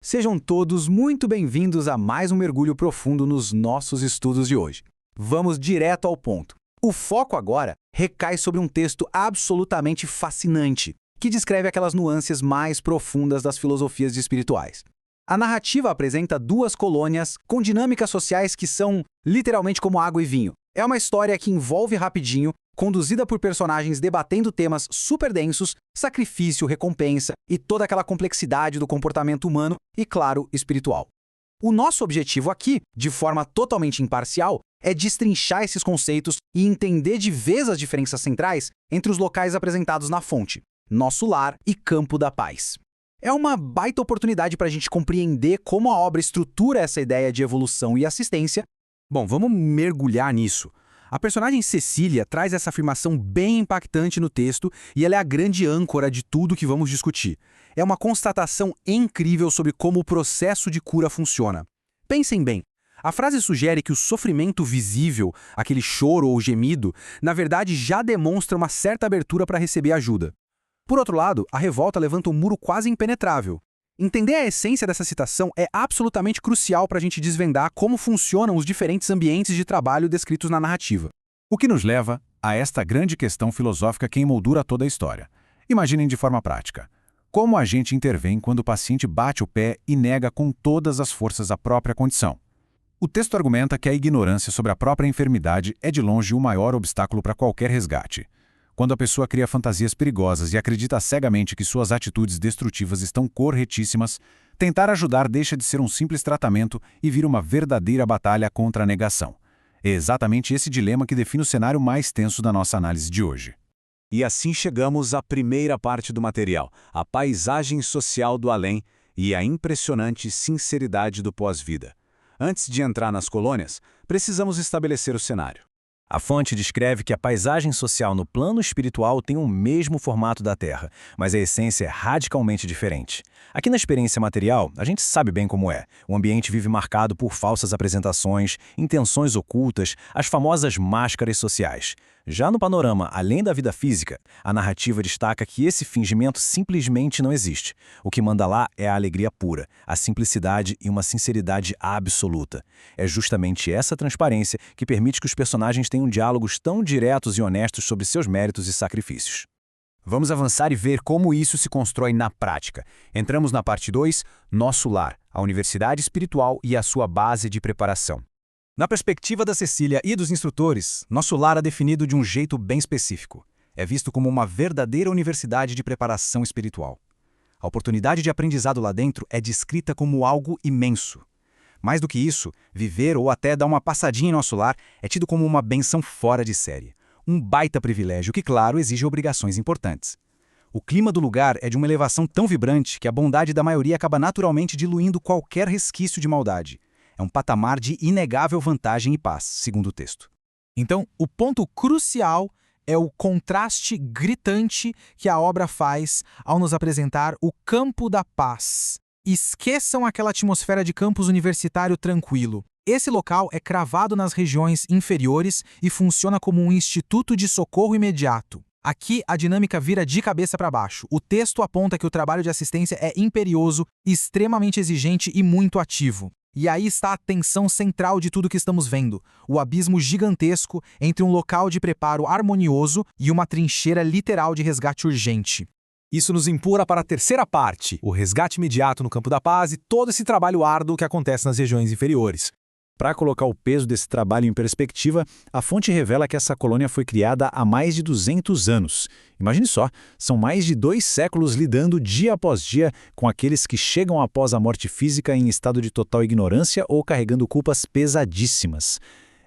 Sejam todos muito bem-vindos a mais um mergulho profundo nos nossos estudos de hoje. Vamos direto ao ponto. O foco agora recai sobre um texto absolutamente fascinante, que descreve aquelas nuances mais profundas das filosofias espirituais. A narrativa apresenta duas colônias com dinâmicas sociais que são literalmente como água e vinho. É uma história que envolve rapidinho, conduzida por personagens debatendo temas super densos, sacrifício, recompensa e toda aquela complexidade do comportamento humano e, claro, espiritual. O nosso objetivo aqui, de forma totalmente imparcial, é destrinchar esses conceitos e entender de vez as diferenças centrais entre os locais apresentados na fonte, nosso lar e campo da paz. É uma baita oportunidade para a gente compreender como a obra estrutura essa ideia de evolução e assistência. Bom, vamos mergulhar nisso. A personagem Cecília traz essa afirmação bem impactante no texto e ela é a grande âncora de tudo que vamos discutir. É uma constatação incrível sobre como o processo de cura funciona. Pensem bem, a frase sugere que o sofrimento visível, aquele choro ou gemido, na verdade já demonstra uma certa abertura para receber ajuda. Por outro lado, a revolta levanta um muro quase impenetrável. Entender a essência dessa citação é absolutamente crucial para a gente desvendar como funcionam os diferentes ambientes de trabalho descritos na narrativa. O que nos leva a esta grande questão filosófica que emoldura toda a história. Imaginem de forma prática. Como a gente intervém quando o paciente bate o pé e nega com todas as forças a própria condição? O texto argumenta que a ignorância sobre a própria enfermidade é de longe o maior obstáculo para qualquer resgate. Quando a pessoa cria fantasias perigosas e acredita cegamente que suas atitudes destrutivas estão corretíssimas, tentar ajudar deixa de ser um simples tratamento e vira uma verdadeira batalha contra a negação. É exatamente esse dilema que define o cenário mais tenso da nossa análise de hoje. E assim chegamos à primeira parte do material, a paisagem social do além e a impressionante sinceridade do pós-vida. Antes de entrar nas colônias, precisamos estabelecer o cenário. A fonte descreve que a paisagem social no plano espiritual tem o mesmo formato da Terra, mas a essência é radicalmente diferente. Aqui na experiência material, a gente sabe bem como é. O ambiente vive marcado por falsas apresentações, intenções ocultas, as famosas máscaras sociais. Já no panorama além da vida física, a narrativa destaca que esse fingimento simplesmente não existe. O que manda lá é a alegria pura, a simplicidade e uma sinceridade absoluta. É justamente essa transparência que permite que os personagens tenham diálogos tão diretos e honestos sobre seus méritos e sacrifícios. Vamos avançar e ver como isso se constrói na prática. Entramos na parte 2, Nosso Lar, a Universidade Espiritual e a sua base de preparação. Na perspectiva da Cecília e dos instrutores, nosso lar é definido de um jeito bem específico. É visto como uma verdadeira universidade de preparação espiritual. A oportunidade de aprendizado lá dentro é descrita como algo imenso. Mais do que isso, viver ou até dar uma passadinha em nosso lar é tido como uma bênção fora de série. Um baita privilégio que, claro, exige obrigações importantes. O clima do lugar é de uma elevação tão vibrante que a bondade da maioria acaba naturalmente diluindo qualquer resquício de maldade. É um patamar de inegável vantagem e paz, segundo o texto. Então, o ponto crucial é o contraste gritante que a obra faz ao nos apresentar o campo da paz. Esqueçam aquela atmosfera de campus universitário tranquilo. Esse local é cravado nas regiões inferiores e funciona como um instituto de socorro imediato. Aqui, a dinâmica vira de cabeça para baixo. O texto aponta que o trabalho de assistência é imperioso, extremamente exigente e muito ativo. E aí está a tensão central de tudo que estamos vendo, o abismo gigantesco entre um local de preparo harmonioso e uma trincheira literal de resgate urgente. Isso nos empurra para a terceira parte, o resgate imediato no campo da paz e todo esse trabalho árduo que acontece nas regiões inferiores. Para colocar o peso desse trabalho em perspectiva, a fonte revela que essa colônia foi criada há mais de 200 anos. Imagine só, são mais de 2 séculos lidando dia após dia com aqueles que chegam após a morte física em estado de total ignorância ou carregando culpas pesadíssimas.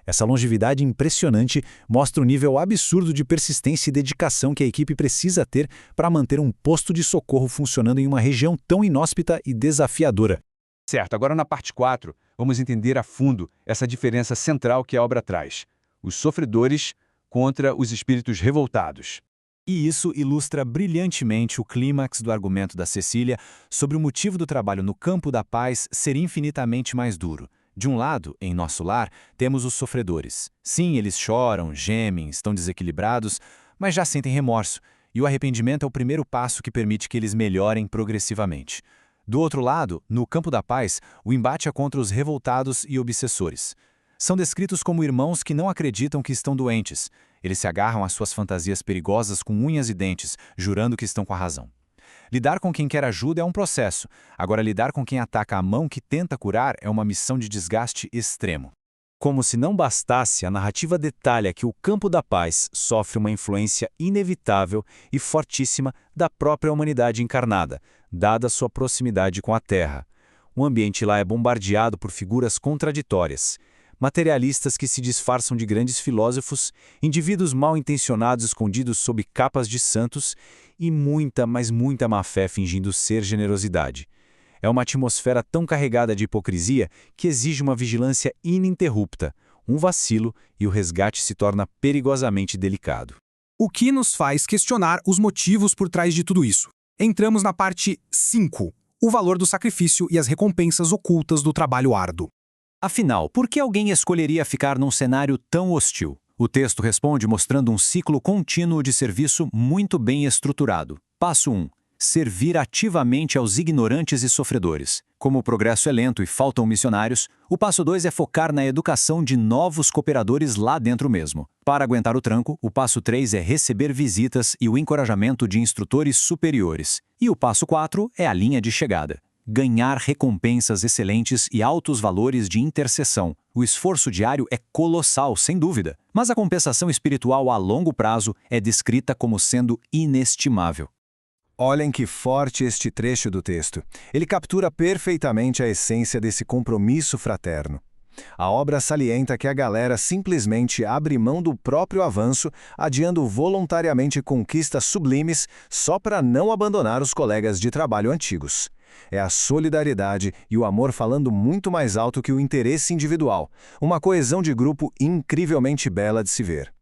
Essa longevidade impressionante mostra o nível absurdo de persistência e dedicação que a equipe precisa ter para manter um posto de socorro funcionando em uma região tão inóspita e desafiadora. Certo, agora na parte 4, vamos entender a fundo essa diferença central que a obra traz. Os sofredores contra os espíritos revoltados. E isso ilustra brilhantemente o clímax do argumento da Cecília sobre o motivo do trabalho no campo da paz ser infinitamente mais duro. De um lado, em nosso lar, temos os sofredores. Sim, eles choram, gemem, estão desequilibrados, mas já sentem remorso, e o arrependimento é o primeiro passo que permite que eles melhorem progressivamente. Do outro lado, no campo da paz, o embate é contra os revoltados e obsessores. São descritos como irmãos que não acreditam que estão doentes. Eles se agarram às suas fantasias perigosas com unhas e dentes, jurando que estão com a razão. Lidar com quem quer ajuda é um processo. Agora, lidar com quem ataca a mão que tenta curar é uma missão de desgaste extremo. Como se não bastasse, a narrativa detalha que o campo da paz sofre uma influência inevitável e fortíssima da própria humanidade encarnada, dada sua proximidade com a Terra. O ambiente lá é bombardeado por figuras contraditórias. Materialistas que se disfarçam de grandes filósofos, indivíduos mal intencionados escondidos sob capas de santos e muita, mas muita má-fé fingindo ser generosidade. É uma atmosfera tão carregada de hipocrisia que exige uma vigilância ininterrupta. Um vacilo e o resgate se torna perigosamente delicado. O que nos faz questionar os motivos por trás de tudo isso? Entramos na parte 5, o valor do sacrifício e as recompensas ocultas do trabalho árduo. Afinal, por que alguém escolheria ficar num cenário tão hostil? O texto responde mostrando um ciclo contínuo de serviço muito bem estruturado. Passo 1. Servir ativamente aos ignorantes e sofredores. Como o progresso é lento e faltam missionários, o passo 2 é focar na educação de novos cooperadores lá dentro mesmo. Para aguentar o tranco, o passo 3 é receber visitas e o encorajamento de instrutores superiores. E o passo 4 é a linha de chegada. Ganhar recompensas excelentes e altos valores de intercessão. O esforço diário é colossal, sem dúvida, mas a compensação espiritual a longo prazo é descrita como sendo inestimável. Olhem que forte este trecho do texto. Ele captura perfeitamente a essência desse compromisso fraterno. A obra salienta que a galera simplesmente abre mão do próprio avanço, adiando voluntariamente conquistas sublimes só para não abandonar os colegas de trabalho antigos. É a solidariedade e o amor falando muito mais alto que o interesse individual. Uma coesão de grupo incrivelmente bela de se ver.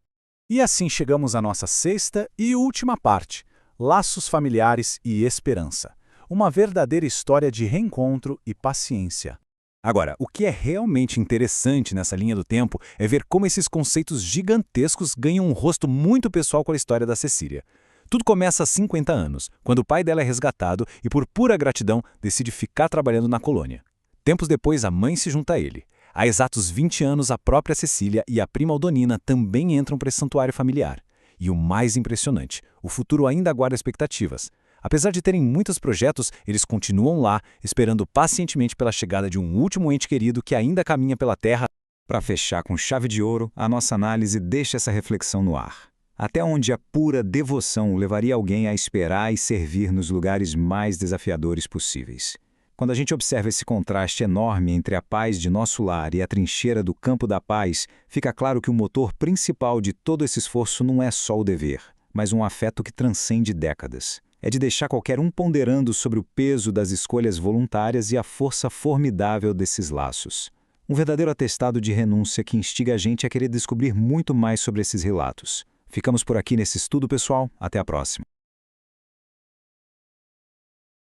E assim chegamos à nossa sexta e última parte. Laços familiares e esperança. Uma verdadeira história de reencontro e paciência. Agora, o que é realmente interessante nessa linha do tempo é ver como esses conceitos gigantescos ganham um rosto muito pessoal com a história da Cecília. Tudo começa há 50 anos, quando o pai dela é resgatado e, por pura gratidão, decide ficar trabalhando na colônia. Tempos depois, a mãe se junta a ele. Há exatos 20 anos, a própria Cecília e a prima Aldonina também entram para esse santuário familiar. E o mais impressionante, o futuro ainda aguarda expectativas. Apesar de terem muitos projetos, eles continuam lá, esperando pacientemente pela chegada de um último ente querido que ainda caminha pela Terra. Para fechar com chave de ouro, a nossa análise deixa essa reflexão no ar. Até onde a pura devoção levaria alguém a esperar e servir nos lugares mais desafiadores possíveis? Quando a gente observa esse contraste enorme entre a paz de nosso lar e a trincheira do campo da paz, fica claro que o motor principal de todo esse esforço não é só o dever, mas um afeto que transcende décadas. É de deixar qualquer um ponderando sobre o peso das escolhas voluntárias e a força formidável desses laços. Um verdadeiro atestado de renúncia que instiga a gente a querer descobrir muito mais sobre esses relatos. Ficamos por aqui nesse estudo, pessoal. Até a próxima.